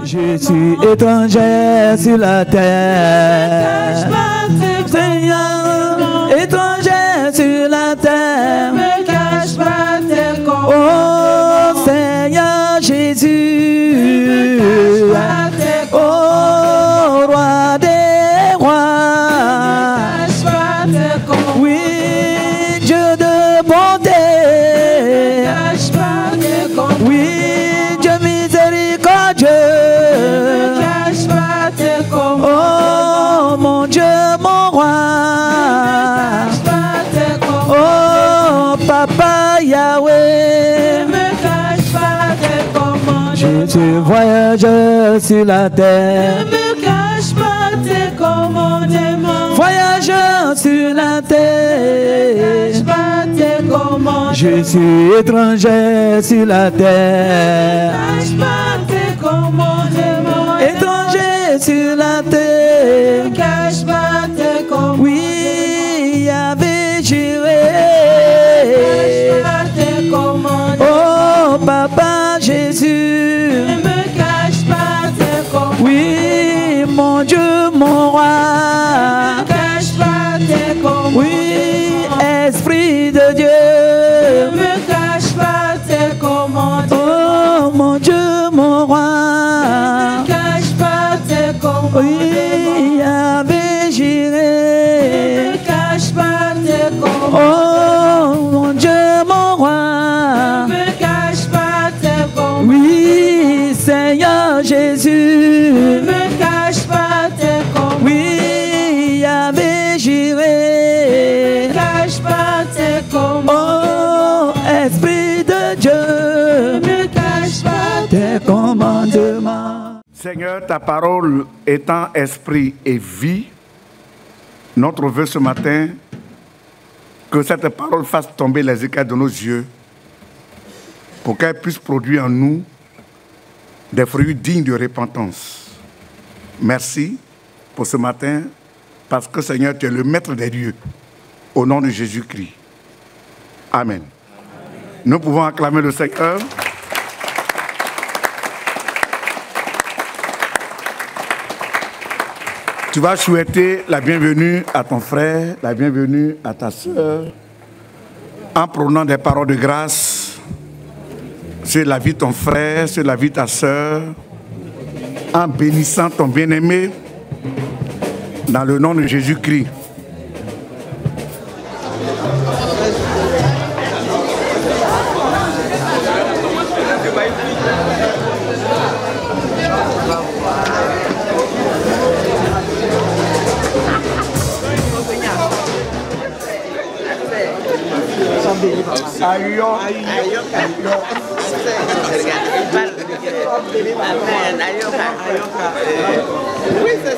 Je suis étranger sur la terre. Seigneur, étranger sur la terre. Oh Seigneur Jésus. Oh roi des rois. Oui, Dieu de bonté. Oui, Dieu miséricordieux. Oh mon Dieu, mon roi. Oh Papa Yahweh. Je suis voyageur sur la terre. Voyageur sur la terre. Je suis étranger sur la terre. Étranger sur la terre. Oui, Yahvé Jireh. Oh Papa Jésus. Oui, mon Dieu, mon roi. Oui, Esprit de Dieu. Oh mon Dieu, mon roi. Oui, Yahvé Jireh. Oh mon Dieu, mon roi. Oui, Seigneur Jésus. Oui, Yahvé Jireh. Oh, Esprit de Dieu. Tes commandements. Seigneur, ta parole étant esprit et vie, notre vœu ce matin, que cette parole fasse tomber les écailles de nos yeux, pour qu'elle puisse produire en nous des fruits dignes de repentance. Merci pour ce matin, parce que Seigneur, tu es le maître des lieux, au nom de Jésus-Christ. Amen. Nous pouvons acclamer le Seigneur. Tu vas souhaiter la bienvenue à ton frère, la bienvenue à ta soeur, en prenant des paroles de grâce sur la vie de ton frère, sur la vie de ta soeur, en bénissant ton bien-aimé, dans le nom de Jésus-Christ. Oui, c'est ça.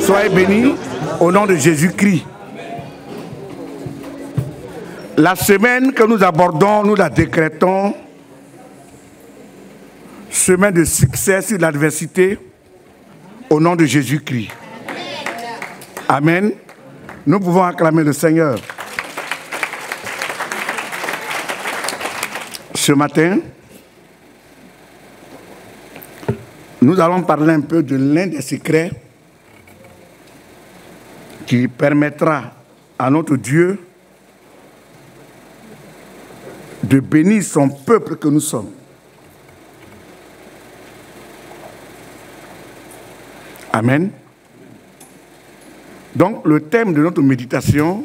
Soyez bénis au nom de Jésus-Christ. La semaine que nous abordons, nous la décrétons, semaine de succès sur l'adversité, au nom de Jésus-Christ. Amen. Nous pouvons acclamer le Seigneur. Ce matin, nous allons parler un peu de l'un des secrets qui permettra à notre Dieu de bénir son peuple que nous sommes. Amen. Donc, le thème de notre méditation,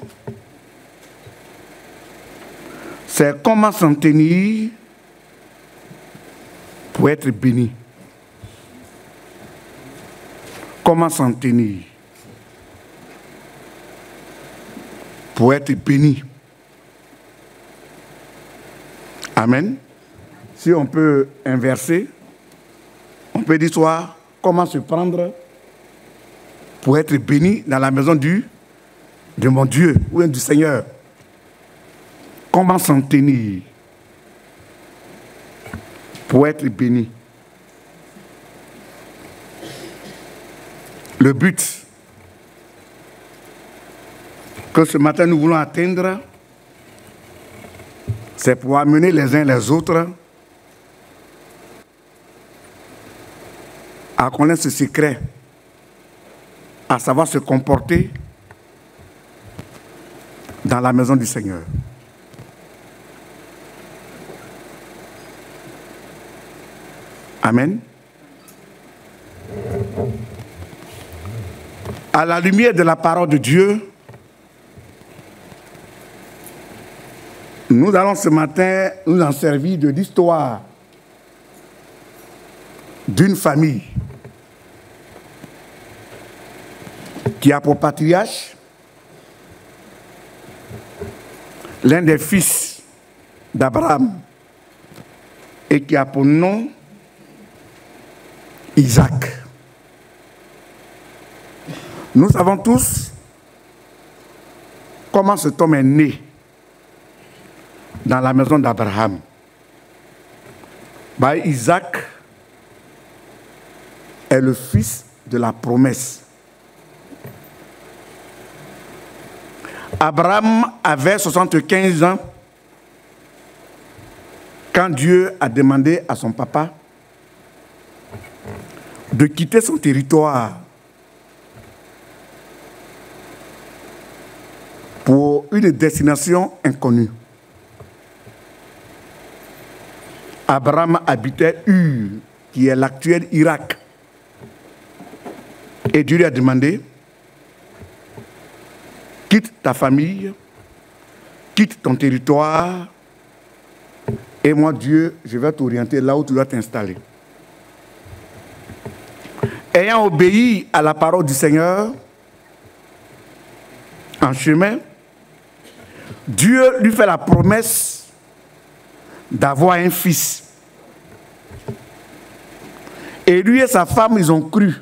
c'est comment s'en tenir pour être béni. Comment s'en tenir pour être béni. Amen. Si on peut inverser, on peut dire soit comment se prendre pour être béni dans la maison de mon Dieu ou du Seigneur. Comment s'en tenir pour être béni. Le but que ce matin nous voulons atteindre, c'est pour amener les uns les autres à connaître ce secret, à savoir se comporter dans la maison du Seigneur. Amen. À la lumière de la parole de Dieu, nous allons ce matin nous en servir de l'histoire d'une famille qui a pour patriarche l'un des fils d'Abraham et qui a pour nom Isaac. Nous savons tous comment cet homme est né dans la maison d'Abraham. Isaac est le fils de la promesse. Abraham avait 75 ans quand Dieu a demandé à son papa de quitter son territoire pour une destination inconnue. Abraham habitait Ur, qui est l'actuel Irak. Et Dieu lui a demandé, quitte ta famille, quitte ton territoire, et moi, Dieu, je vais t'orienter là où tu dois t'installer. Ayant obéi à la parole du Seigneur, en chemin, Dieu lui fait la promesse d'avoir un fils. Et lui et sa femme, ils ont cru.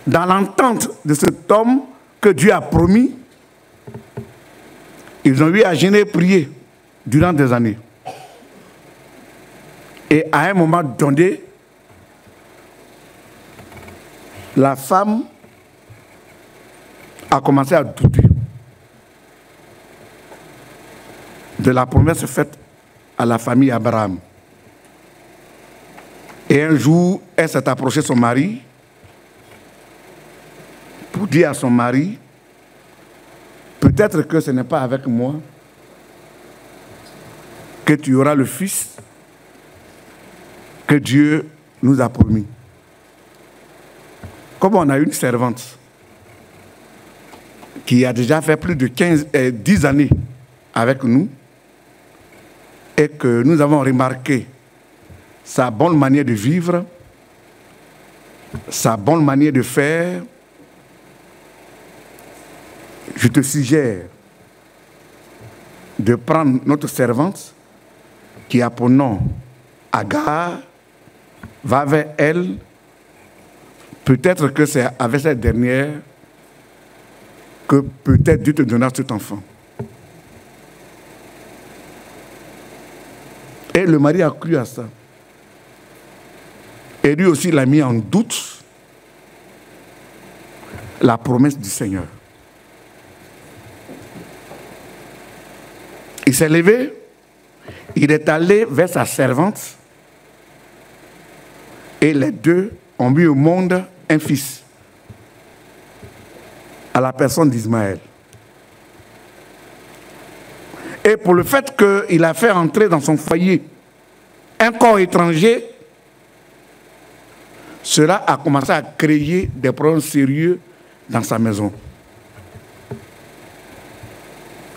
Dans l'entente de cet homme que Dieu a promis, ils ont eu à jeûner et prier durant des années. Et à un moment donné, la femme a commencé à douter de la promesse faite à la famille Abraham. Et un jour, elle s'est approchée de son mari pour dire à son mari, peut-être que ce n'est pas avec moi que tu auras le fils que Dieu nous a promis. Comme on a une servante qui a déjà fait plus de 10 années avec nous et que nous avons remarqué sa bonne manière de vivre, sa bonne manière de faire, je te suggère de prendre notre servante qui a pour nom Agar, va vers elle. Peut-être que c'est avec cette dernière que peut-être Dieu te donnera cet enfant. Et le mari a cru à ça. Et lui aussi l'a mis en doute la promesse du Seigneur. Il s'est levé, il est allé vers sa servante et les deux ont mis au monde un fils à la personne d'Ismaël. Et pour le fait qu'il a fait entrer dans son foyer un corps étranger, cela a commencé à créer des problèmes sérieux dans sa maison.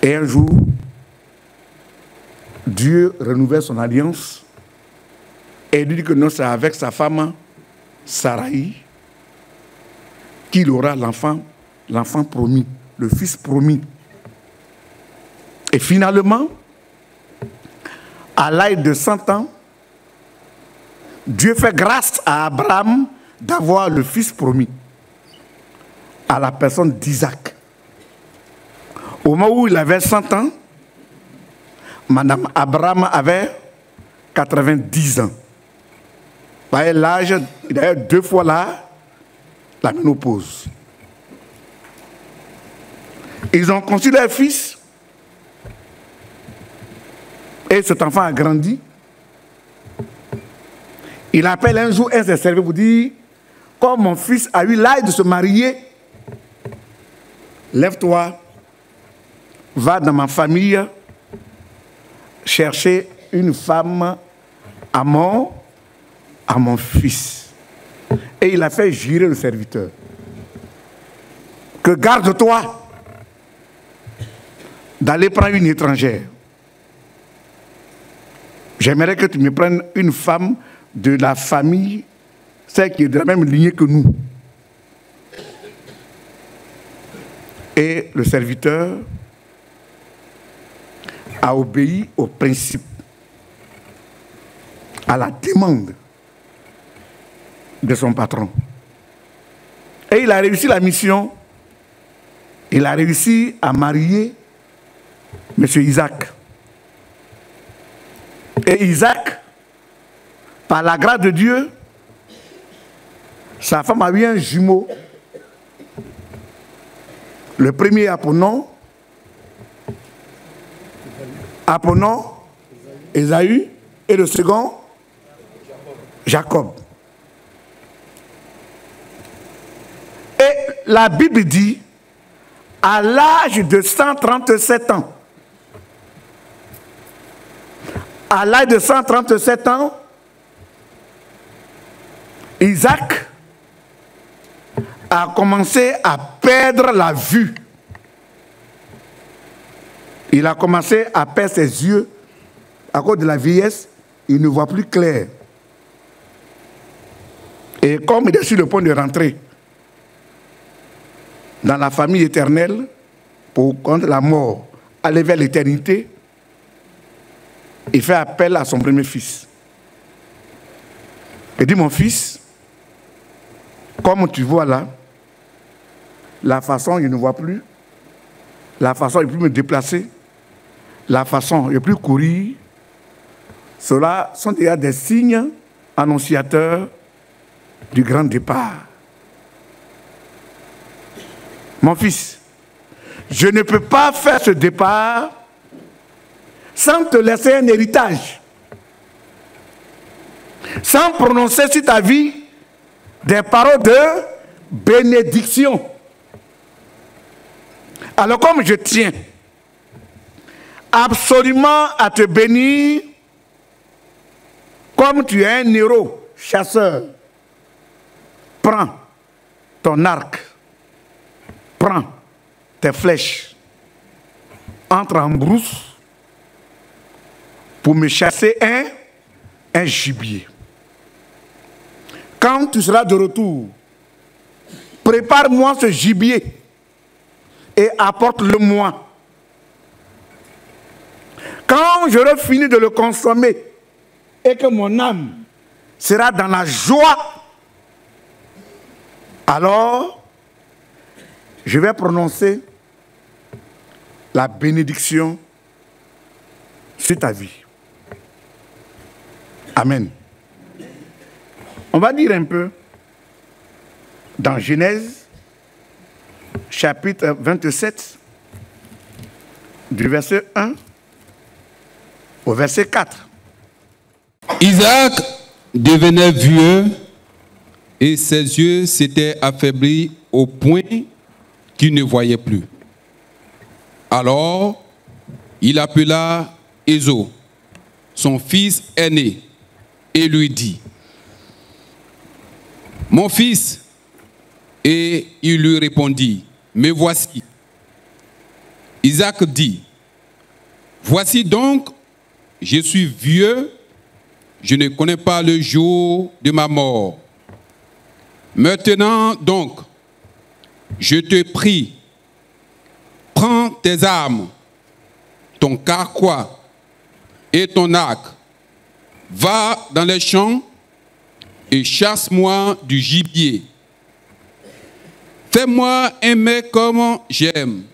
Et un jour, Dieu renouvelle son alliance et lui dit que non, c'est avec sa femme, Sarai, qu'il aura l'enfant promis, le fils promis. Et finalement, à l'âge de 100 ans, Dieu fait grâce à Abraham d'avoir le fils promis, à la personne d'Isaac. Au moment où il avait 100 ans, Madame Abraham avait 90 ans. Par l'âge, d'ailleurs 2 fois là, la ménopause. Ils ont conçu leur fils. Et cet enfant a grandi. Il appelle un jour un de ses serviteurs pour dire, comme mon fils a eu l'âge de se marier, lève-toi, va dans ma famille chercher une femme à mon fils. Et il a fait jurer le serviteur que garde-toi d'aller prendre une étrangère. J'aimerais que tu me prennes une femme de la famille, celle qui est de la même lignée que nous. Et le serviteur a obéi au principe, à la demande de son patron. Et il a réussi la mission. Il a réussi à marier M. Isaac. Et Isaac, par la grâce de Dieu, sa femme a eu un jumeau. Le premier Apponon, Ésaü, et le second, Jacob. Et la Bible dit, à l'âge de 137 ans, à l'âge de 137 ans, Isaac a commencé à perdre la vue. Il a commencé à perdre ses yeux à cause de la vieillesse. Il ne voit plus clair. Et comme il est sur le point de rentrer dans la famille éternelle pour contre la mort, aller vers l'éternité, il fait appel à son premier fils. Il dit, mon fils, comme tu vois là, la façon, je ne vois plus, la façon, je ne peux plus me déplacer, la façon, je ne peux plus courir, cela sont déjà des signes annonciateurs du grand départ. Mon fils, je ne peux pas faire ce départ sans te laisser un héritage, sans prononcer sur ta vie des paroles de bénédiction. Alors comme je tiens absolument à te bénir, comme tu es un héros chasseur, prends ton arc, prends tes flèches, entre en brousse pour me chasser un gibier. Quand tu seras de retour, prépare-moi ce gibier et apporte-le-moi. Quand j'aurai fini de le consommer et que mon âme sera dans la joie, alors je vais prononcer la bénédiction sur ta vie. Amen. On va dire un peu dans Genèse, chapitre 27, du verset 1 au verset 4. Isaac devenait vieux et ses yeux s'étaient affaiblis au point qu'il ne voyait plus. Alors, il appela Ésaü, son fils aîné, et lui dit, « Mon fils !» Et il lui répondit, « Me voici. » Isaac dit, « Voici donc, je suis vieux, je ne connais pas le jour de ma mort. Maintenant donc, je te prie, prends tes armes, ton carquois et ton arc, va dans les champs et chasse-moi du gibier. Fais-moi un mets comme j'aime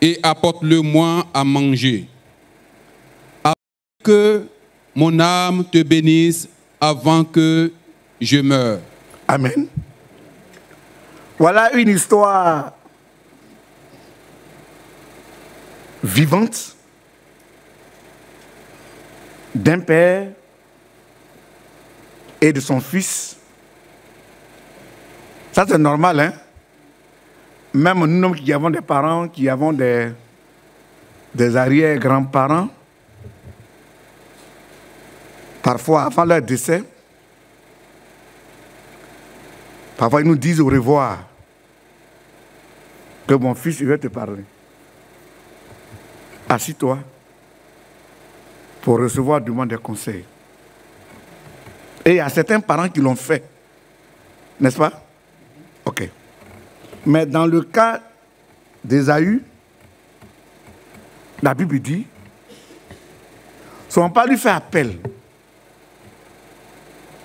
et apporte-le-moi à manger. Afin que mon âme te bénisse avant que je meurs. Amen. Voilà une histoire vivante d'un père et de son fils. Ça, c'est normal, hein? Même nous qui avons des parents, qui avons des arrière-grands-parents, parfois avant leur décès, parfois ils nous disent au revoir, que mon fils, il va te parler. Assis-toi pour recevoir du moins des conseils. Et il y a certains parents qui l'ont fait, n'est-ce pas? Ok. Mais dans le cas d'Ésaü, la Bible dit, son père lui fait appel.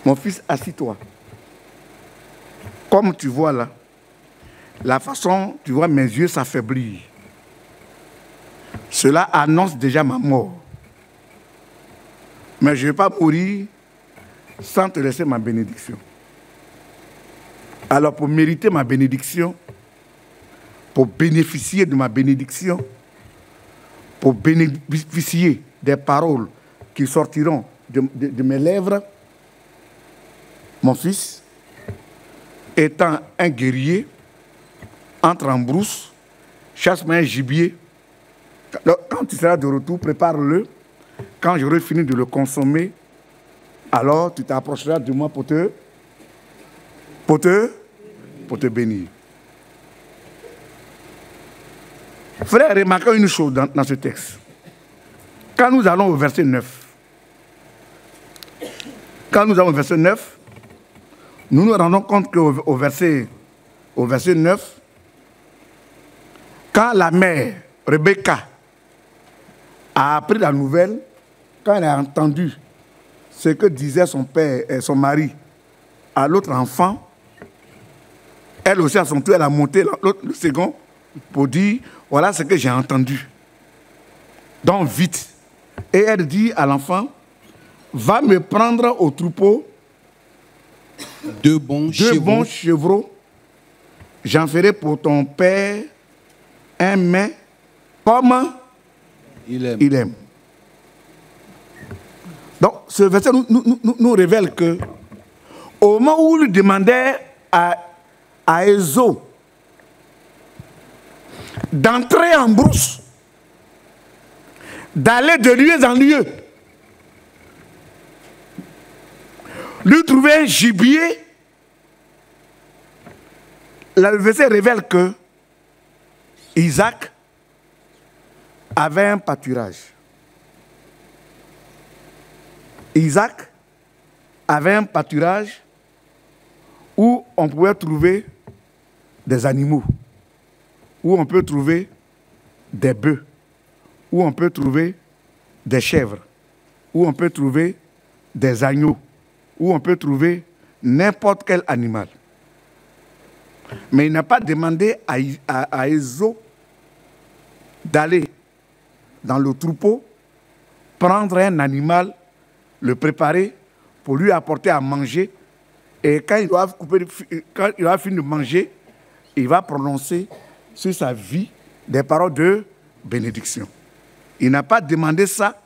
Mon fils, assis-toi. Comme tu vois là, la façon, tu vois mes yeux s'affaiblir. Cela annonce déjà ma mort. Mais je ne vais pas mourir sans te laisser ma bénédiction. Alors pour mériter ma bénédiction, pour bénéficier de ma bénédiction, pour bénéficier des paroles qui sortiront de mes lèvres, mon fils, étant un guerrier, entre en brousse, chasse-moi un gibier. Quand tu seras de retour, prépare-le. Quand j'aurai fini de le consommer, alors tu t'approcheras de moi pour te bénir. Frère, remarquons une chose dans ce texte. Quand nous allons au verset 9, nous nous rendons compte qu'au verset 9, quand la mère, Rebecca, a appris la nouvelle, quand elle a entendu ce que disait son père et son mari à l'autre enfant, elle aussi à son tour, elle a monté le second pour dire, voilà ce que j'ai entendu. Donc vite. Et elle dit à l'enfant, va me prendre au troupeau deux bons chevreaux. J'en ferai pour ton père un mets comme il aime. Donc, ce verset nous révèle que au moment où il demandait à Ésaü d'entrer en brousse, d'aller de lieu en lieu, lui trouver un gibier, le verset révèle que Isaac avait un pâturage. Isaac avait un pâturage où on pouvait trouver des animaux, où on peut trouver des bœufs, où on peut trouver des chèvres, où on peut trouver des agneaux, où on peut trouver n'importe quel animal. Mais il n'a pas demandé à Ésaü d'aller dans le troupeau, prendre un animal, le préparer pour lui apporter à manger. Et quand il aura fini de manger, il va prononcer sur sa vie des paroles de bénédiction. Il n'a pas demandé ça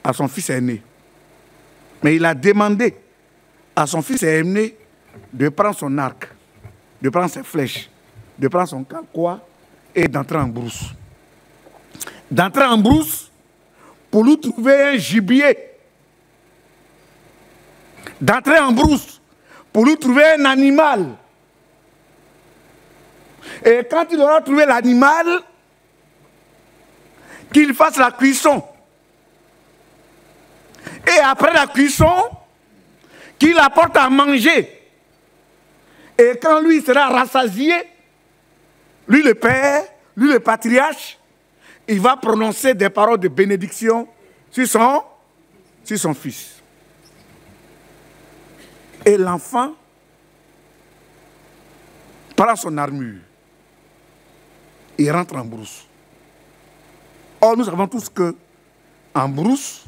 à son fils aîné. Mais il a demandé à son fils aîné de prendre son arc, de prendre ses flèches, de prendre son carquois et d'entrer en brousse. D'entrer en brousse pour lui trouver un gibier. D'entrer en brousse pour lui trouver un animal. Et quand il aura trouvé l'animal, qu'il fasse la cuisson. Et après la cuisson, qu'il apporte à manger. Et quand lui sera rassasié, lui le père, lui le patriarche, il va prononcer des paroles de bénédiction sur son fils. Et l'enfant prend son armure. Il rentre en brousse. Or, nous savons tous que en brousse,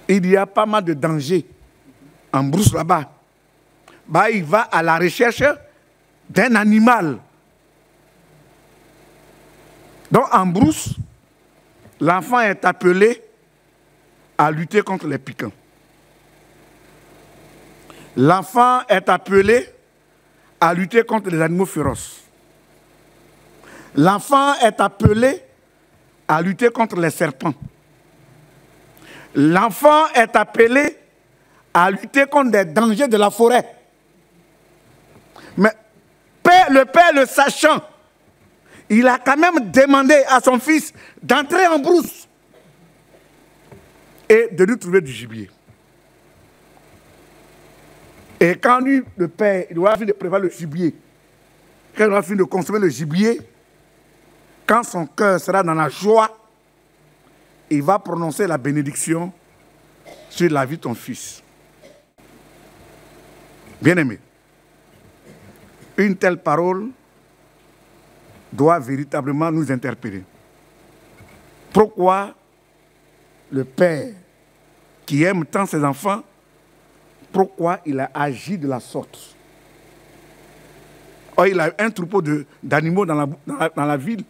il y a pas mal de dangers en brousse là-bas, bah, il va à la recherche d'un animal. Donc en brousse, l'enfant est appelé à lutter contre les piquants. L'enfant est appelé à lutter contre les animaux féroces. L'enfant est appelé à lutter contre les serpents. L'enfant est appelé à lutter contre les dangers de la forêt. Mais le père, le sachant, il a quand même demandé à son fils d'entrer en brousse et de lui trouver du gibier. Et quand lui, le père, il doit finir de préparer le gibier, quand il doit finir de consommer le gibier, quand son cœur sera dans la joie, il va prononcer la bénédiction sur la vie de ton fils. Bien-aimé, une telle parole doit véritablement nous interpeller. Pourquoi le père qui aime tant ses enfants, pourquoi il a agi de la sorte? Or, il a un troupeau d'animaux dans la ville.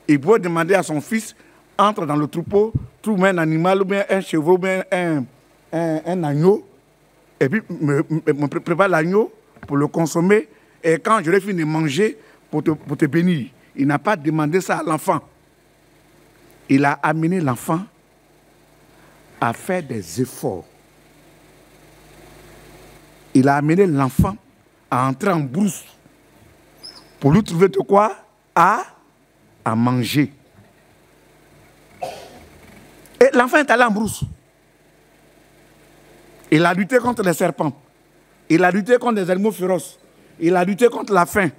Il pourrait demander à son fils, entre dans le troupeau, trouve un animal, ou bien un cheval, ou bien un agneau, et puis me prépare l'agneau pour le consommer, et quand je l'ai fini de manger, pour te bénir. Il n'a pas demandé ça à l'enfant. Il a amené l'enfant à faire des efforts. Il a amené l'enfant à entrer en brousse pour lui trouver de quoi à manger. Et l'enfant est allé en brousse. Il a lutté contre les serpents. Il a lutté contre les animaux féroces. Il a lutté contre la faim.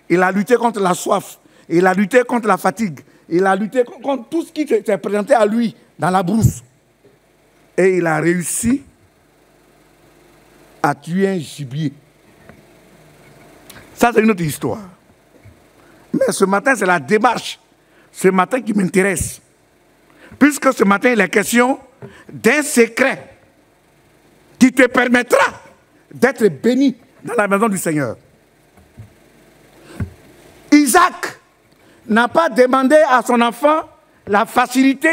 Il a lutté contre la soif. Il a lutté contre la fatigue. Il a lutté contre tout ce qui s'est présenté à lui dans la brousse. Et il a réussi à tuer un gibier. Ça, c'est une autre histoire. Mais ce matin, c'est la démarche. Ce matin qui m'intéresse. Puisque ce matin, il est question d'un secret qui te permettra d'être béni dans la maison du Seigneur. Isaac n'a pas demandé à son enfant la facilité,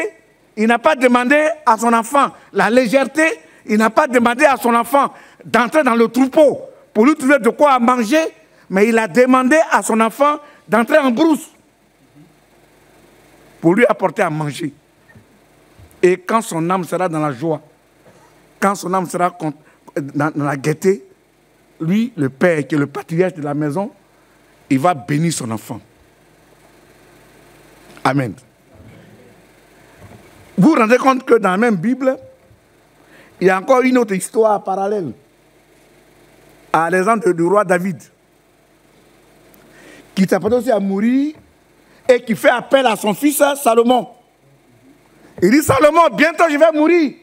il n'a pas demandé à son enfant la légèreté, il n'a pas demandé à son enfant d'entrer dans le troupeau pour lui trouver de quoi manger, mais il a demandé à son enfant d'entrer en brousse pour lui apporter à manger. Et quand son âme sera dans la joie, quand son âme sera dans la gaieté, lui, le père, qui est le patriarche de la maison, il va bénir son enfant. Amen. Vous vous rendez compte que dans la même Bible, il y a encore une autre histoire parallèle à l'exemple du roi David, qui s'apprête aussi à mourir et qui fait appel à son fils Salomon. Il dit, Salomon, bientôt je vais mourir.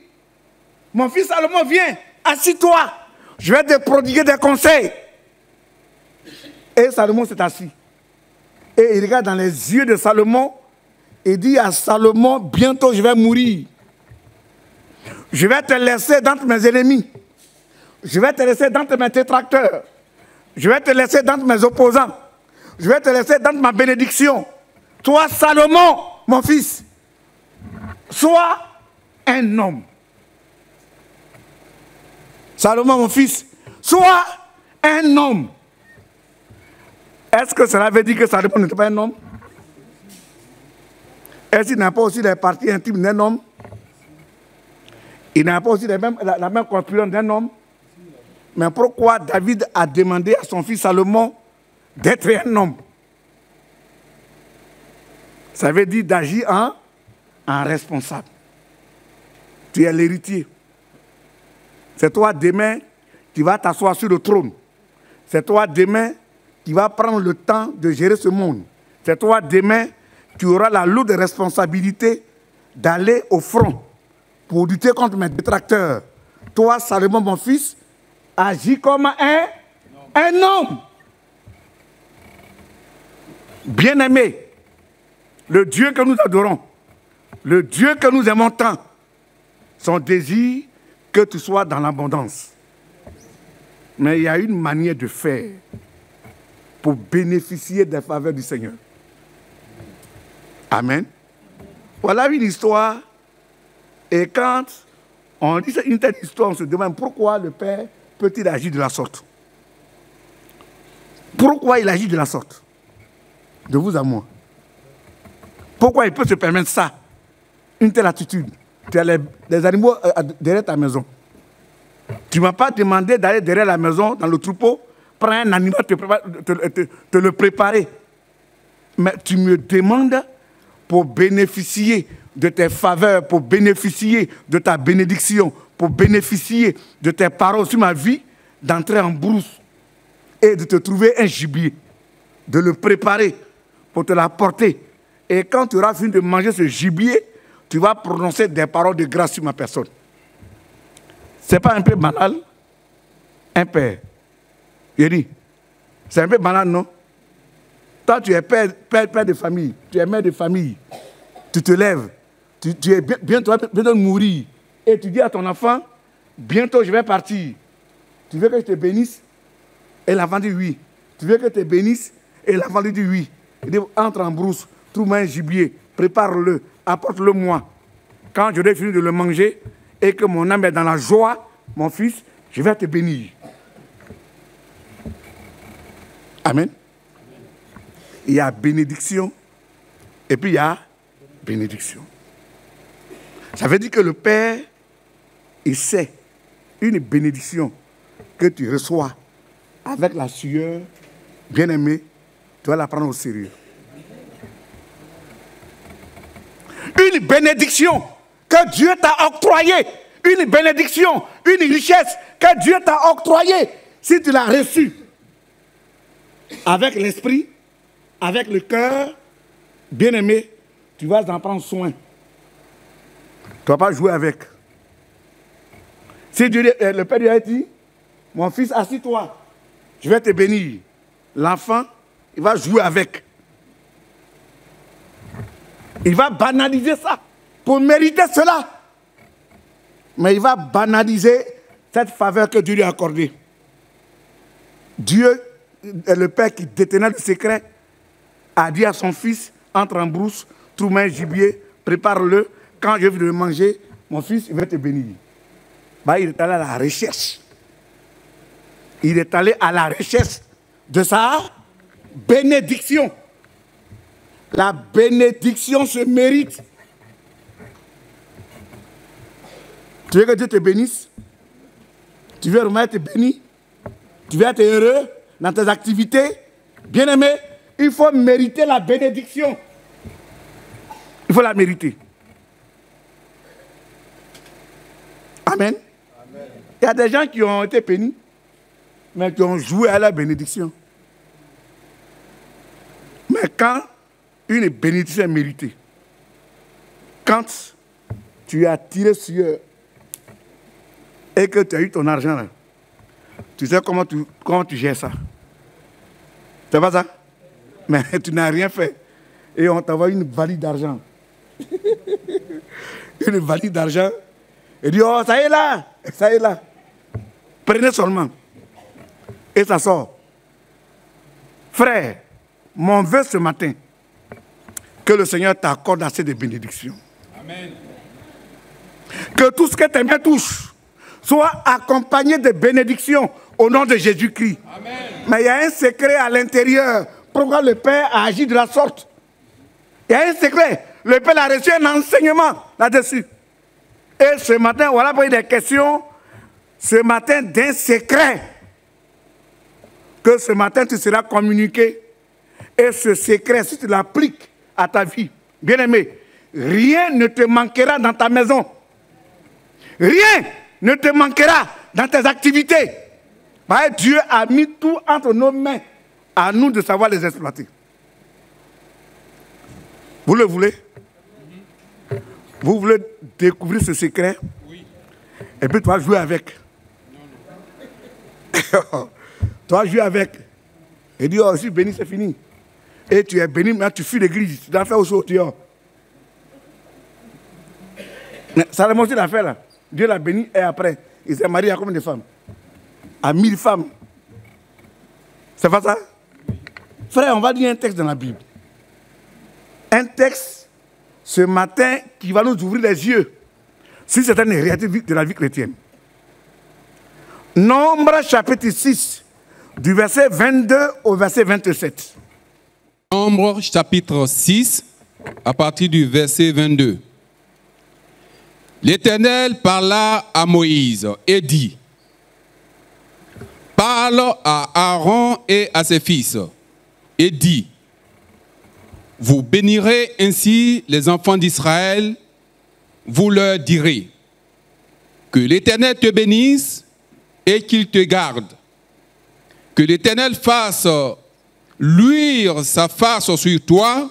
Mon fils Salomon, viens, assis-toi. Je vais te prodiguer des conseils. Et Salomon s'est assis. Et il regarde dans les yeux de Salomon et dit à Salomon, bientôt je vais mourir. Je vais te laisser d'entre mes ennemis. Je vais te laisser d'entre mes détracteurs. Je vais te laisser d'entre mes opposants. Je vais te laisser d'entre ma bénédiction. Toi, Salomon, mon fils, sois un homme. Salomon, mon fils, sois un homme. Est-ce que cela veut dire que Salomon n'était pas un homme? Est-ce qu'il n'a pas aussi les parties intimes d'un homme? Il n'a pas aussi la même corpulence d'un homme? Mais pourquoi David a demandé à son fils Salomon d'être un homme? Ça veut dire d'agir en responsable. Tu es l'héritier. C'est toi demain qui vas t'asseoir sur le trône. C'est toi demain qui vas prendre le temps de gérer ce monde. C'est toi demain qui auras la lourde responsabilité d'aller au front pour lutter contre mes détracteurs. Toi, Salomon, mon fils, agis comme un homme. Bien-aimé, le Dieu que nous adorons, le Dieu que nous aimons tant, son désir que tu sois dans l'abondance. Mais il y a une manière de faire pour bénéficier des faveurs du Seigneur. Amen. Voilà une histoire. Et quand on dit une telle histoire, on se demande pourquoi le Père peut-il agir de la sorte? Pourquoi il agit de la sorte? De vous à moi. Pourquoi il peut se permettre ça? Une telle attitude. Tu as les animaux derrière ta maison. Tu ne m'as pas demandé d'aller derrière la maison, dans le troupeau, prendre un animal, te le préparer. Mais tu me demandes pour bénéficier de tes faveurs, pour bénéficier de ta bénédiction, pour bénéficier de tes paroles sur ma vie, d'entrer en brousse et de te trouver un gibier, de le préparer pour te l'apporter. Et quand tu auras fini de manger ce gibier, tu vas prononcer des paroles de grâce sur ma personne. Ce n'est pas un peu banal? Un père. Il dit, c'est un peu banal, non? Toi, tu es père de famille, tu es mère de famille, tu te lèves, tu es bientôt de mourir, et tu dis à ton enfant, bientôt je vais partir. Tu veux que je te bénisse? Et l'enfant dit oui. Tu veux que je te bénisse? Et l'enfant dit oui. Il dit, entre en brousse, trouve-moi un gibier, prépare-le, apporte-le moi. Quand j'aurai fini de le manger et que mon âme est dans la joie, mon fils, je vais te bénir. Amen. Il y a bénédiction et puis il y a bénédiction. Ça veut dire que le Père, il sait une bénédiction que tu reçois avec la sueur, bien-aimée, tu vas la prendre au sérieux. Une bénédiction que Dieu t'a octroyée, une bénédiction, une richesse que Dieu t'a octroyée, si tu l'as reçue avec l'esprit, avec le cœur, bien-aimé, tu vas en prendre soin. Tu ne vas pas jouer avec. Si Dieu, le Père lui a dit, mon fils, assis-toi, je vais te bénir. L'enfant, il va jouer avec. Il va banaliser ça pour mériter cela. Mais il va banaliser cette faveur que Dieu lui a accordée. Dieu, le Père qui détenait le secret, a dit à son fils, entre en brousse, trouve-moi un gibier, prépare-le. Quand je vais le manger, mon fils, il va te bénir. Bah, il est allé à la recherche. Il est allé à la recherche de sa bénédiction. La bénédiction se mérite. Tu veux que Dieu te bénisse? Tu veux vraiment être béni? Tu veux être heureux dans tes activités? Bien-aimé, il faut mériter la bénédiction. Il faut la mériter. Amen. Amen. Il y a des gens qui ont été bénis, mais qui ont joué à la bénédiction. Mais quand une bénédiction est méritée, quand tu as tiré sur eux et que tu as eu ton argent là, tu sais comment tu gères ça. C'est pas ça? Mais tu n'as rien fait. Et on t'envoie une valise d'argent. Une valise d'argent. Et dit, oh, ça y est là, ça y est là. Prenez seulement. Et ça sort. Frère, mon vœu ce matin, que le Seigneur t'accorde assez de bénédictions. Amen. Que tout ce que tes mains touchent soit accompagné de bénédictions au nom de Jésus-Christ. Amen. Mais il y a un secret à l'intérieur. Pourquoi le Père a agi de la sorte? Il y a un secret. Le Père a reçu un enseignement là-dessus. Et ce matin, voilà pour des questions. Ce matin, d'un secret. Que ce matin, tu seras communiqué. Et ce secret, si tu l'appliques à ta vie, bien-aimé, rien ne te manquera dans ta maison. Rien ne te manquera dans tes activités. Bah, Dieu a mis tout entre nos mains. À nous de savoir les exploiter. Vous le voulez? Vous voulez découvrir ce secret? Oui. Et puis tu vas jouer avec. Non. Tu vas jouer avec. Et dire, oh, je suis béni, c'est fini. Et tu es béni, mais tu fuis l'église. Tu dois faire aussi au dehors. Ça a montré l'affaire là. Dieu l'a béni et après, il s'est marié à combien de femmes? à 1000 femmes. C'est pas ça? Frère, on va lire un texte dans la Bible. Un texte, ce matin, qui va nous ouvrir les yeux sur certaines réalités de la vie chrétienne. Nombre chapitre 6, du verset 22 au verset 27. Nombre chapitre 6, à partir du verset 22. L'Éternel parla à Moïse et dit: parle à Aaron et à ses fils et dit: vous bénirez ainsi les enfants d'Israël, vous leur direz: que l'Éternel te bénisse et qu'il te garde. Que l'Éternel fasse luire sa face sur toi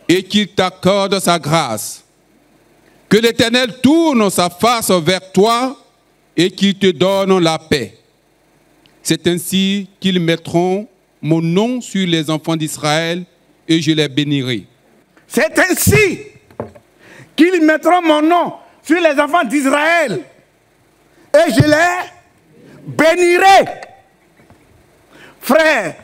et qu'il t'accorde sa grâce. Que l'Éternel tourne sa face vers toi et qu'il te donne la paix. C'est ainsi qu'ils mettront mon nom sur les enfants d'Israël et je les bénirai. C'est ainsi qu'ils mettront mon nom sur les enfants d'Israël et je les bénirai. Frère,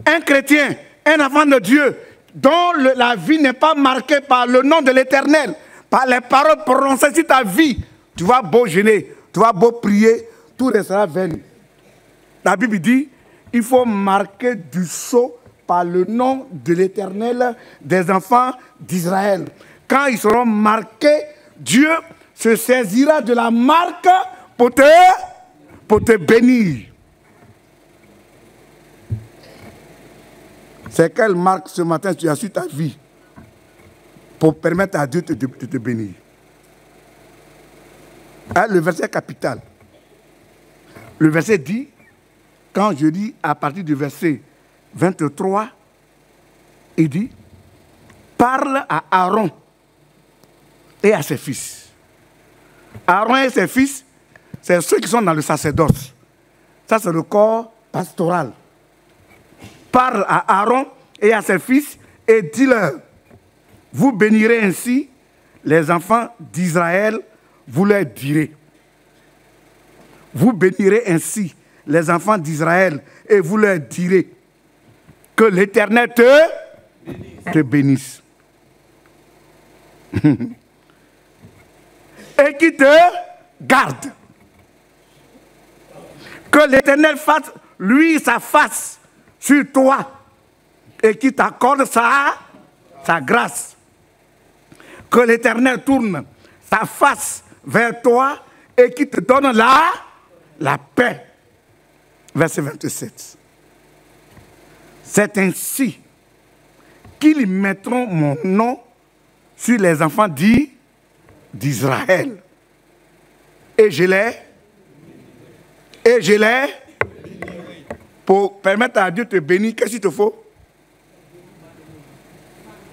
un chrétien, un enfant de Dieu, dont la vie n'est pas marquée par le nom de l'Éternel, par les paroles prononcées sur ta vie, tu vas beau jeûner, tu vas beau prier, tout restera vain. La Bible dit, il faut marquer du sceau par le nom de l'Éternel des enfants d'Israël. Quand ils seront marqués, Dieu se saisira de la marque pour te bénir. C'est quelle marque ce matin tu as sur ta vie pour permettre à Dieu de te bénir? Hein, le verset capital. Le verset dit, quand je lis à partir du verset 23, il dit, parle à Aaron et à ses fils. Aaron et ses fils, c'est ceux qui sont dans le sacerdoce. Ça, c'est le corps pastoral. Parle à Aaron et à ses fils et dis-leur, vous bénirez ainsi les enfants d'Israël, vous leur direz. Vous bénirez ainsi les enfants d'Israël et vous leur direz que l'Éternel te bénisse. Et qui te garde. Que l'Éternel fasse, lui, sa face sur toi et qui t'accorde sa grâce. Que l'Éternel tourne sa face vers toi et qui te donne la paix. Verset 27. C'est ainsi qu'ils mettront mon nom sur les enfants d'Israël. Et je les pour permettre à Dieu de te bénir, qu'est-ce qu'il te faut?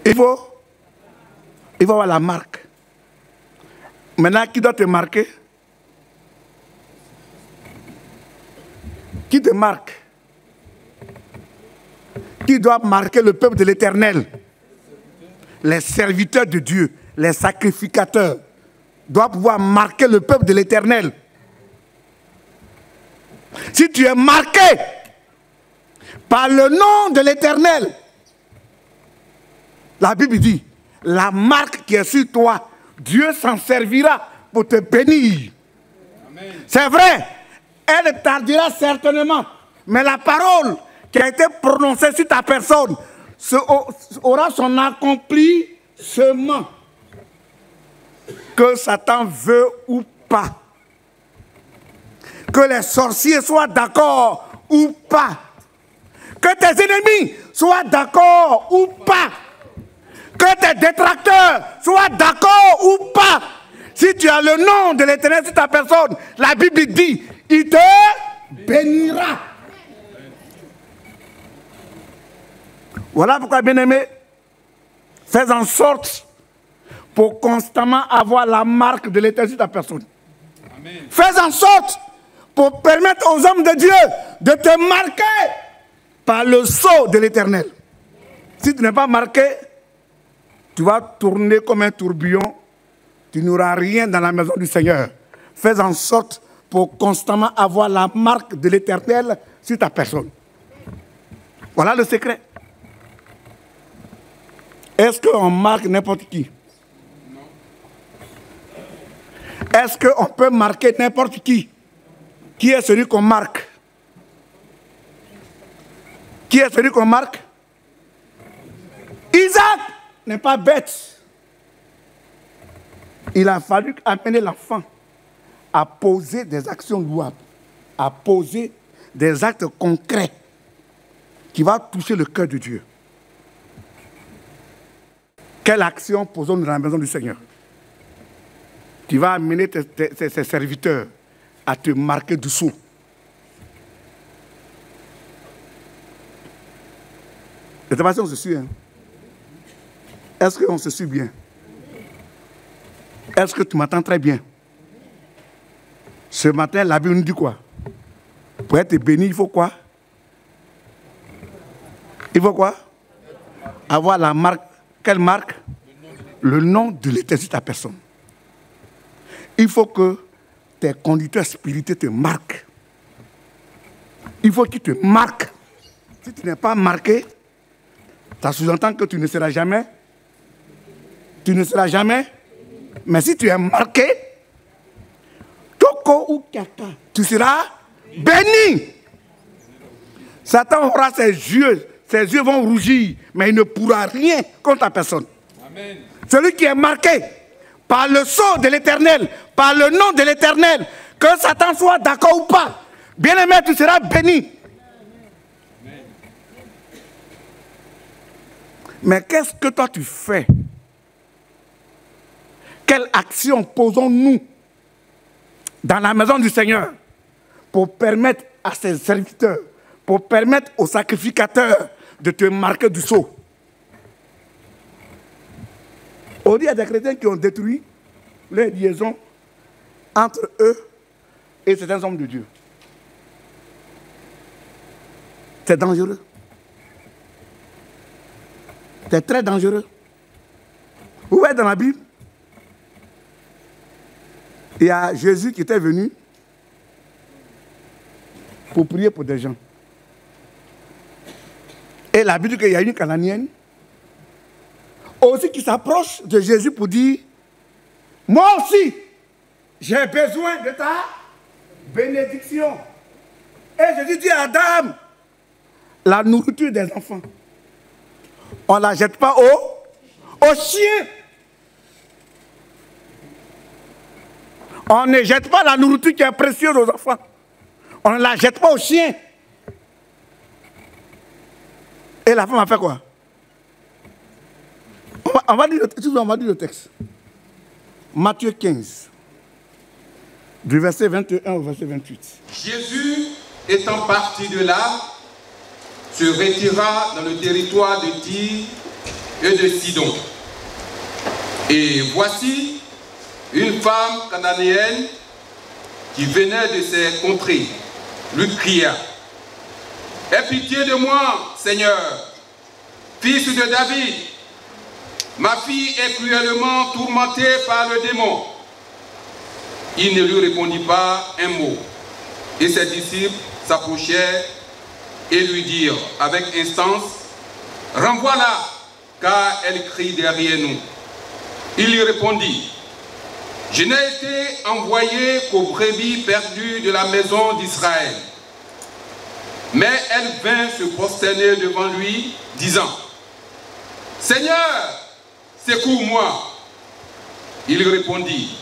Il faut avoir la marque. Maintenant, qui doit te marquer? Qui te marque? Qui doit marquer le peuple de l'Éternel? Les serviteurs de Dieu, les sacrificateurs, doivent pouvoir marquer le peuple de l'Éternel. Si tu es marqué par le nom de l'Éternel, la Bible dit, la marque qui est sur toi, Dieu s'en servira pour te bénir. C'est vrai, elle tardera certainement, mais la parole qui a été prononcée sur ta personne aura son accomplissement. Que Satan veut ou pas. Que les sorciers soient d'accord ou pas. Que tes ennemis soient d'accord ou pas. Que tes détracteurs soient d'accord ou pas. Si tu as le nom de l'Éternel sur ta personne, la Bible dit, il te bénira. Voilà pourquoi, bien-aimé, fais en sorte pour constamment avoir la marque de l'Éternel sur ta personne. Amen. Fais en sorte pour permettre aux hommes de Dieu de te marquer par le sceau de l'Éternel. Si tu n'es pas marqué, tu vas tourner comme un tourbillon, tu n'auras rien dans la maison du Seigneur. Fais en sorte pour constamment avoir la marque de l'Éternel sur ta personne. Voilà le secret. Est-ce qu'on marque n'importe qui? Est-ce qu'on peut marquer n'importe qui? Qui est celui qu'on marque? Qui est celui qu'on marque? Isaac n'est pas bête. Il a fallu amener l'enfant à poser des actions louables, à poser des actes concrets qui vont toucher le cœur de Dieu. Quelle action posons-nous dans la maison du Seigneur? Tu vas amener tes serviteurs à te marquer du sceau. De toute façon, on se suit. Hein? Est-ce qu'on se suit bien? Est-ce que tu m'entends très bien? Ce matin, la Bible nous dit quoi? Pour être béni, il faut quoi? Il faut quoi? Avoir la marque. Quelle marque? Le nom de l'Éternel sur ta personne. Il faut que tes conducteurs spirituels te marquent. Il faut qu'ils te marquent. Si tu n'es pas marqué, ça sous-entend que tu ne seras jamais. Tu ne seras jamais. Mais si tu es marqué, Toko ou Kaka, tu seras béni. Satan aura ses yeux vont rougir, mais il ne pourra rien contre ta personne. Amen. Celui qui est marqué par le sceau de l'Éternel, par le nom de l'Éternel, que Satan soit d'accord ou pas, bien-aimé, tu seras béni. Amen. Mais qu'est-ce que toi tu fais? Quelle action posons-nous dans la maison du Seigneur pour permettre à ses serviteurs, pour permettre aux sacrificateurs de te marquer du sceau? On dit qu'il y a des chrétiens qui ont détruit les liaisons entre eux et certains hommes de Dieu. C'est dangereux. C'est très dangereux. Vous voyez dans la Bible, il y a Jésus qui était venu pour prier pour des gens. Et la Bible dit qu'il y a une Cananéenne aussi qui s'approche de Jésus pour dire, moi aussi, j'ai besoin de ta bénédiction. Et Jésus dit à Adam, la nourriture des enfants, on ne la jette pas aux chiens. On ne jette pas la nourriture qui est précieuse aux enfants. On ne la jette pas aux chiens. Et la femme a fait quoi? On va dire le texte. Matthieu 15, du verset 21 au verset 28. Jésus, étant parti de là, se retira dans le territoire de Tyr et de Sidon. Et voici une femme cananéenne qui venait de ces contrées, lui cria, « Aie pitié de moi, Seigneur, fils de David. Ma fille est cruellement tourmentée par le démon. » Il ne lui répondit pas un mot. Et ses disciples s'approchèrent et lui dirent avec instance, « Renvoie-la, car elle crie derrière nous. » Il lui répondit, « Je n'ai été envoyé qu'aux brebis perdues de la maison d'Israël. » Mais elle vint se prosterner devant lui, disant, « Seigneur, secours-moi. » Il répondit,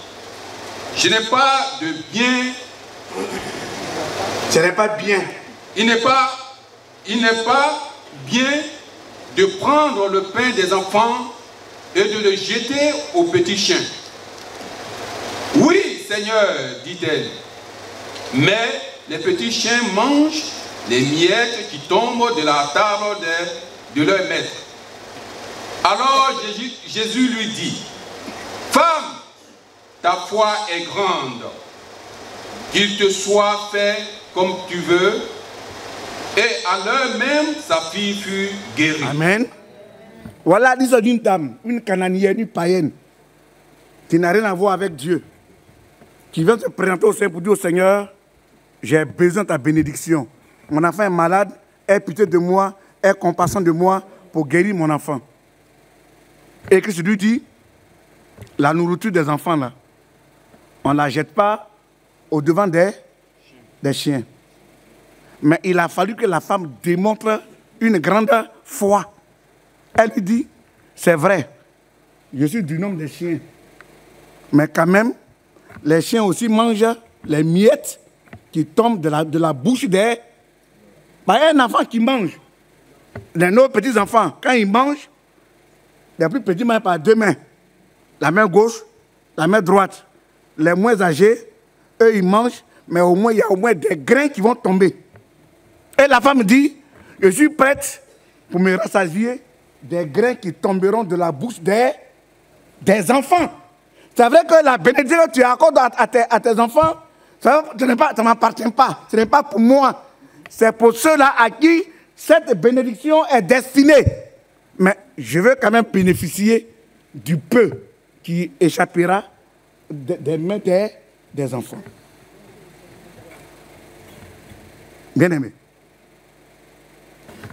« Je n'ai pas de bien. » Ce n'est pas bien. Il n'est pas bien de prendre le pain des enfants et de le jeter aux petits chiens. « Oui, Seigneur, dit-elle, mais les petits chiens mangent les miettes qui tombent de la table de leur maître. » Alors Jésus lui dit, « Femme, ta foi est grande, qu'il te soit fait comme tu veux. » Et à l'heure même, sa fille fut guérie. Amen. Voilà l'histoire d'une dame, une cananéenne, une païenne, qui n'a rien à voir avec Dieu, qui vient se présenter au Seigneur pour dire au Seigneur, j'ai besoin de ta bénédiction. Mon enfant est malade, aie pitié de moi, aie compassion de moi pour guérir mon enfant. Et Christ lui dit, la nourriture des enfants, là, on ne la jette pas au-devant des chiens. Mais il a fallu que la femme démontre une grande foi. Elle lui dit, c'est vrai, je suis du nombre des chiens. Mais quand même, les chiens aussi mangent les miettes qui tombent de la bouche des... Bah, un enfant qui mange, nos petits-enfants, quand ils mangent, les plus petits mangent par deux mains. La main gauche, la main droite. Les moins âgés, eux, ils mangent, mais au moins, il y a au moins des grains qui vont tomber. Et la femme dit, je suis prête pour me rassasier des grains qui tomberont de la bouche des enfants. C'est vrai que la bénédiction que tu accordes à tes enfants, ça ne m'appartient pas. Ce n'est pas pour moi. C'est pour ceux-là à qui cette bénédiction est destinée. Mais je veux quand même bénéficier du peu qui échappera des mains des enfants. Bien-aimé,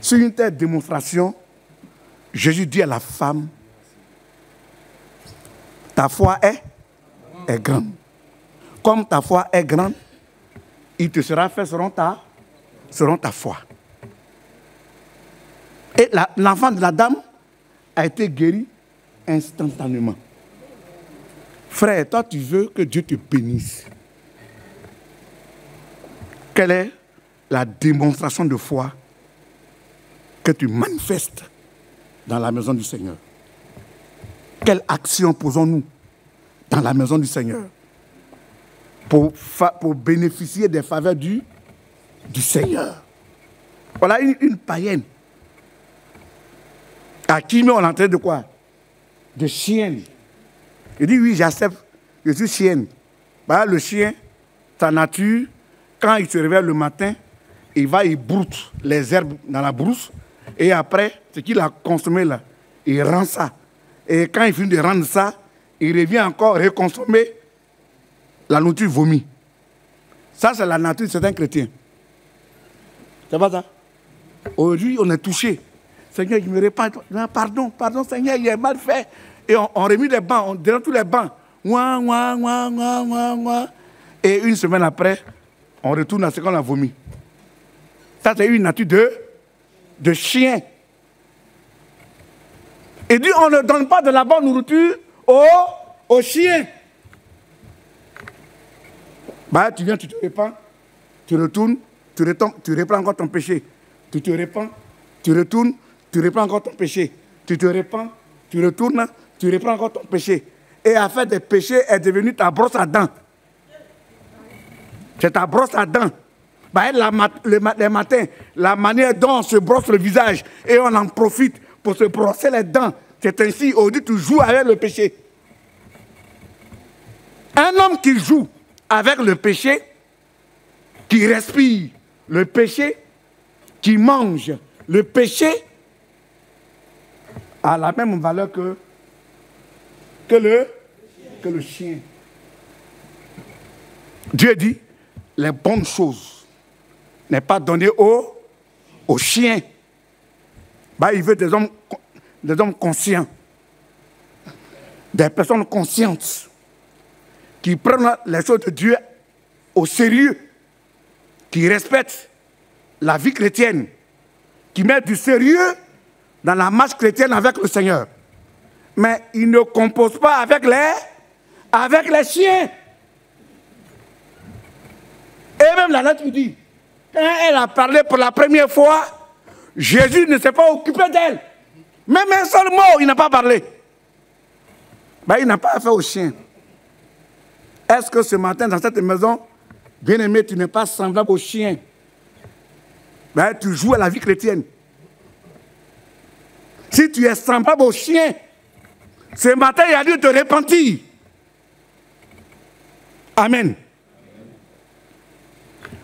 sur une telle démonstration, Jésus dit à la femme, ta foi est grande. Comme ta foi est grande, il te sera fait selon ta foi. Et l'enfant de la dame a été guéri instantanément. Frère, toi tu veux que Dieu te bénisse. Quelle est la démonstration de foi que tu manifestes dans la maison du Seigneur? Quelle action posons-nous dans la maison du Seigneur pour bénéficier des faveurs du Seigneur? Voilà une païenne à qui on est en train de quoi? De chienne. Il dit oui, j'accepte, je suis chienne. Bah, le chien, sa nature, quand il se réveille le matin, il broute les herbes dans la brousse et après, ce qu'il a consommé là, il rend ça. Et quand il finit de rendre ça, il revient encore reconsommer la nourriture vomi. Ça, c'est la nature de certains chrétiens. C'est pas ça? Aujourd'hui, on est touché. Seigneur, je me répète, pardon, Seigneur, il est mal fait. Et on remet les bancs, on dérange tous les bancs. Ouah, ouah, ouah, ouah, ouah, ouah. Et une semaine après, on retourne à ce qu'on a vomi. Ça, c'est une nature de chien. Il dit, on ne donne pas de la bonne nourriture aux chiens. Bah, tu viens, tu te répands, tu retournes, tu reprends encore ton péché. Tu te répands, tu retournes, tu reprends encore ton péché. Tu te répands, tu retournes, tu reprends encore ton péché. Et à faire des péchés est devenu ta brosse à dents. C'est ta brosse à dents. Bah, les matins, la manière dont on se brosse le visage et on en profite pour se brosser les dents. C'est ainsi, aujourd'hui, tu joues avec le péché. Un homme qui joue avec le péché, qui respire le péché, qui mange le péché, a la même valeur que le chien. Dieu dit, les bonnes choses n'est pas donné aux chiens. Bah, il veut des hommes conscients, des personnes conscientes, qui prennent les choses de Dieu au sérieux, qui respectent la vie chrétienne, qui mettent du sérieux dans la marche chrétienne avec le Seigneur. Mais ils ne composent pas avec les chiens. Et même la lettre dit, quand elle a parlé pour la première fois, Jésus ne s'est pas occupé d'elle. Même un seul mot, il n'a pas parlé. Ben, il n'a pas affaire aux chiens. Est-ce que ce matin, dans cette maison, bien-aimé, tu n'es pas semblable aux chiens? Ben, tu joues à la vie chrétienne. Si tu es semblable aux chiens, ce matin, il a dû te repentir. Amen.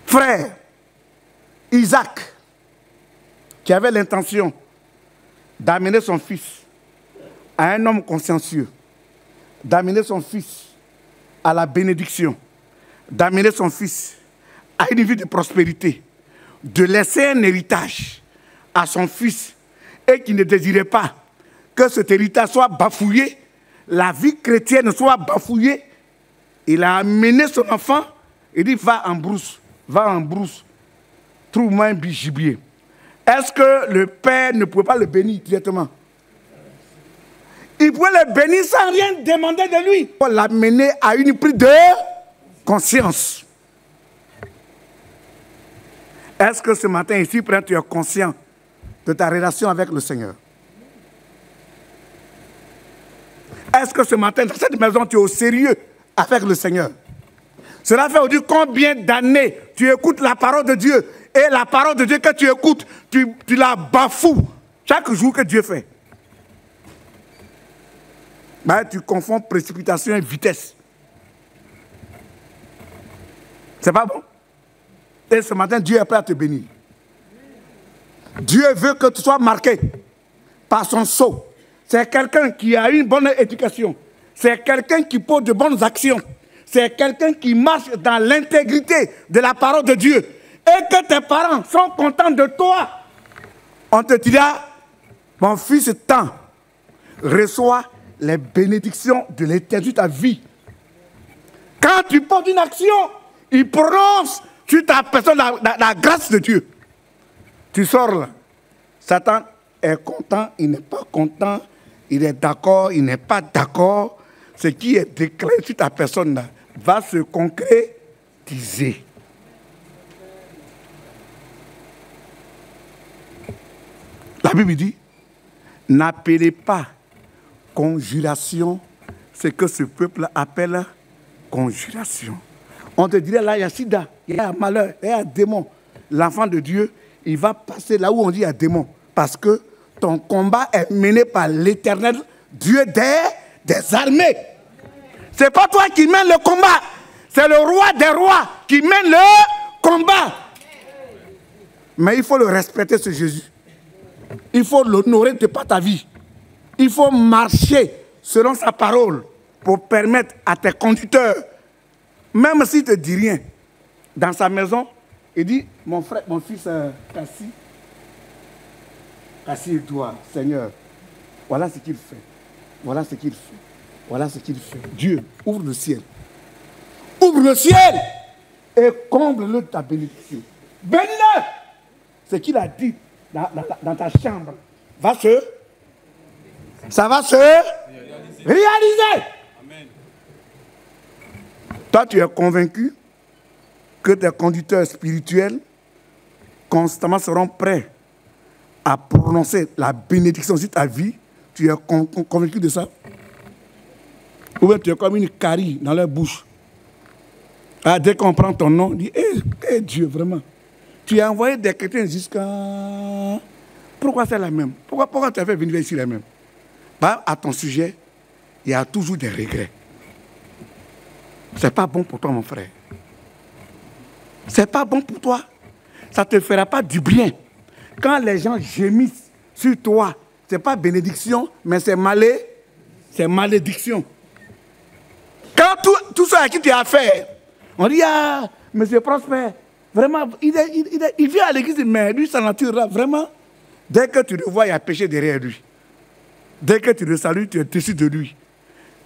Frère, Isaac, qui avait l'intention d'amener son fils à un homme consciencieux, d'amener son fils à la bénédiction, d'amener son fils à une vie de prospérité, de laisser un héritage à son fils et qui ne désirait pas que cet héritage soit bafouillé, la vie chrétienne soit bafouillée, il a amené son enfant, il dit va en brousse, trouve-moi un gibier. Est-ce que le père ne pouvait pas le bénir directement? Il pouvait le bénir sans rien demander de lui. Pour l'amener à une prise de conscience. Est-ce que ce matin ici, tu es conscient de ta relation avec le Seigneur? Est-ce que ce matin, dans cette maison, tu es au sérieux avec le Seigneur? Cela fait aujourd'hui combien d'années tu écoutes la parole de Dieu, et la parole de Dieu que tu écoutes, tu la bafoues chaque jour que Dieu fait. Ben, tu confonds précipitation et vitesse. C'est pas bon? Et ce matin, Dieu est prêt à te bénir. Dieu veut que tu sois marqué par son sceau. C'est quelqu'un qui a une bonne éducation. C'est quelqu'un qui pose de bonnes actions. C'est quelqu'un qui marche dans l'intégrité de la parole de Dieu. Et que tes parents sont contents de toi. On te dira, mon fils tant, reçois les bénédictions de l'éternité de ta vie. Quand tu poses une action, il prononce sur ta personne la grâce de Dieu. Tu sors là. Satan est content, il n'est pas content, il est d'accord, il n'est pas d'accord. Ce qui est déclaré sur ta personne là va se concrétiser. La Bible dit, n'appelez pas conjuration ce que ce peuple appelle conjuration. On te dirait là, il y a sida, il y a malheur, il y a démon. L'enfant de Dieu, il va passer là où on dit il y a démon. Parce que ton combat est mené par l'Éternel, Dieu des armées. Ce n'est pas toi qui mènes le combat, c'est le roi des rois qui mène le combat. Mais il faut le respecter, ce Jésus. Il faut l'honorer de par ta vie. Il faut marcher selon sa parole pour permettre à tes conducteurs, même s'il ne te dit rien, dans sa maison, il dit, mon frère, mon fils Cassie Edouard, Seigneur, voilà ce qu'il fait. Voilà ce qu'il fait. Voilà ce qu'il fait. Dieu, ouvre le ciel. Ouvre le ciel et comble-le de ta bénédiction. Bénis-le. Ce qu'il a dit dans ta chambre ça va se réaliser. Amen. Toi, tu es convaincu que tes conducteurs spirituels constamment seront prêts à prononcer la bénédiction sur ta vie. Tu es convaincu de ça? Ou bien tu es comme une carie dans leur bouche. Ah, dès qu'on prend ton nom, on dit, eh Dieu, vraiment. Tu as envoyé des chrétiens jusqu'à... Pourquoi c'est la même? Pourquoi tu as fait venir ici la même? Bah, à ton sujet, il y a toujours des regrets. C'est pas bon pour toi, mon frère. C'est pas bon pour toi. Ça ne te fera pas du bien. Quand les gens gémissent sur toi, ce n'est pas bénédiction, mais c'est malédiction. Quand tout ça à qui tu as affaire, on dit, ah, monsieur Prosper, vraiment, il vient à l'église, mais lui, sa nature là, vraiment, dès que tu le vois, il y a péché derrière lui. Dès que tu le salues, tu es déçu de lui.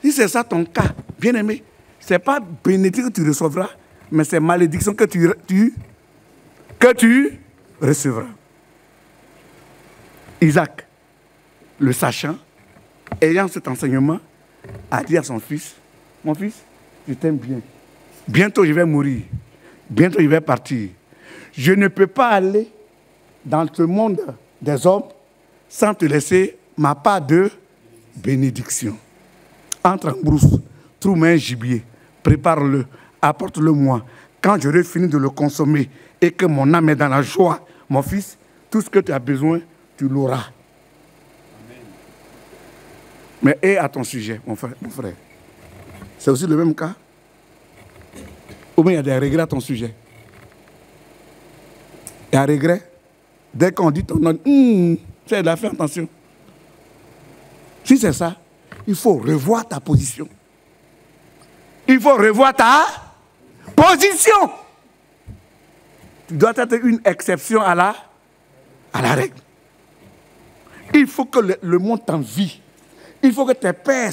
Si c'est ça ton cas, bien aimé, ce n'est pas bénédiction que tu recevras, mais c'est malédiction que tu recevras. Isaac, le sachant, ayant cet enseignement, a dit à son fils, mon fils, je t'aime bien. Bientôt je vais mourir. Bientôt je vais partir. Je ne peux pas aller dans ce monde des hommes sans te laisser ma part de bénédiction. Entre en brousse, trouve-moi un gibier, prépare-le, apporte-le-moi. Quand j'aurai fini de le consommer et que mon âme est dans la joie, mon fils, tout ce que tu as besoin, tu l'auras. Mais et à ton sujet, mon frère. C'est aussi le même cas? Ou bien il y a des regrets à ton sujet? Il y a un regret? Dès qu'on dit ton nom, c'est là, fais attention. Si c'est ça, il faut revoir ta position. Il faut revoir ta position. Tu dois être une exception à la règle. Il faut que le monde t'envie. Il faut que tes pères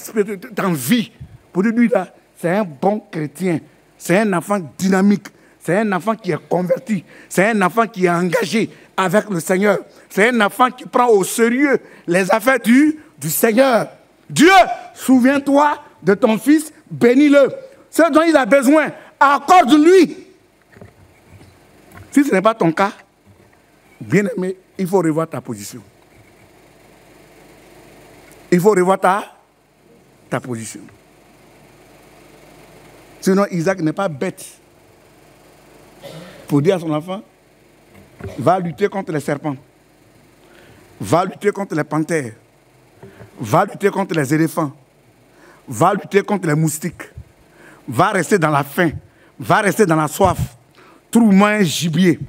t'envient. Pour dire, lui là, c'est un bon chrétien. C'est un enfant dynamique. C'est un enfant qui est converti. C'est un enfant qui est engagé avec le Seigneur. C'est un enfant qui prend au sérieux les affaires du Seigneur. Dieu, souviens-toi de ton fils, bénis-le. Ce dont il a besoin, accorde-lui. Si ce n'est pas ton cas, bien-aimé, il faut revoir ta position. Il faut revoir ta position. Sinon, Isaac n'est pas bête pour dire à son enfant, va lutter contre les serpents, va lutter contre les panthères, va lutter contre les éléphants, va lutter contre les moustiques, va rester dans la faim, va rester dans la soif, trouve-moi un gibier.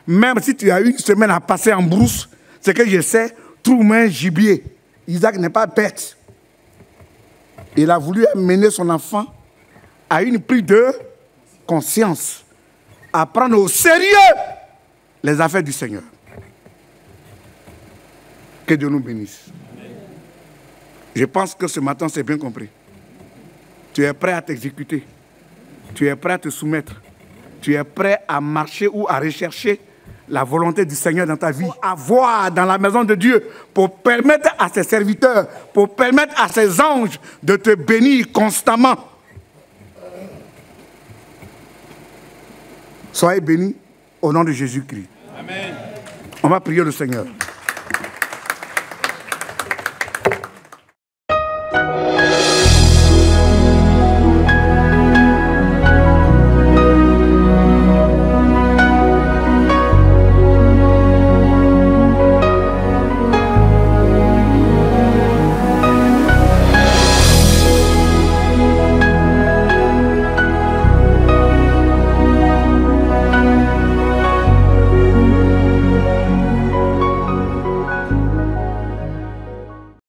Même si tu as une semaine à passer en brousse, ce que je sais, trouve-moi un gibier. Isaac n'est pas bête. Il a voulu amener son enfant à une prise de conscience, à prendre au sérieux les affaires du Seigneur. Que Dieu nous bénisse. Je pense que ce matin, c'est bien compris. Tu es prêt à t'exécuter. Tu es prêt à te soumettre. Tu es prêt à marcher ou à rechercher la volonté du Seigneur dans ta vie. À voir dans la maison de Dieu pour permettre à ses serviteurs, pour permettre à ses anges de te bénir constamment. Soyez bénis au nom de Jésus-Christ. Amen. On va prier le Seigneur.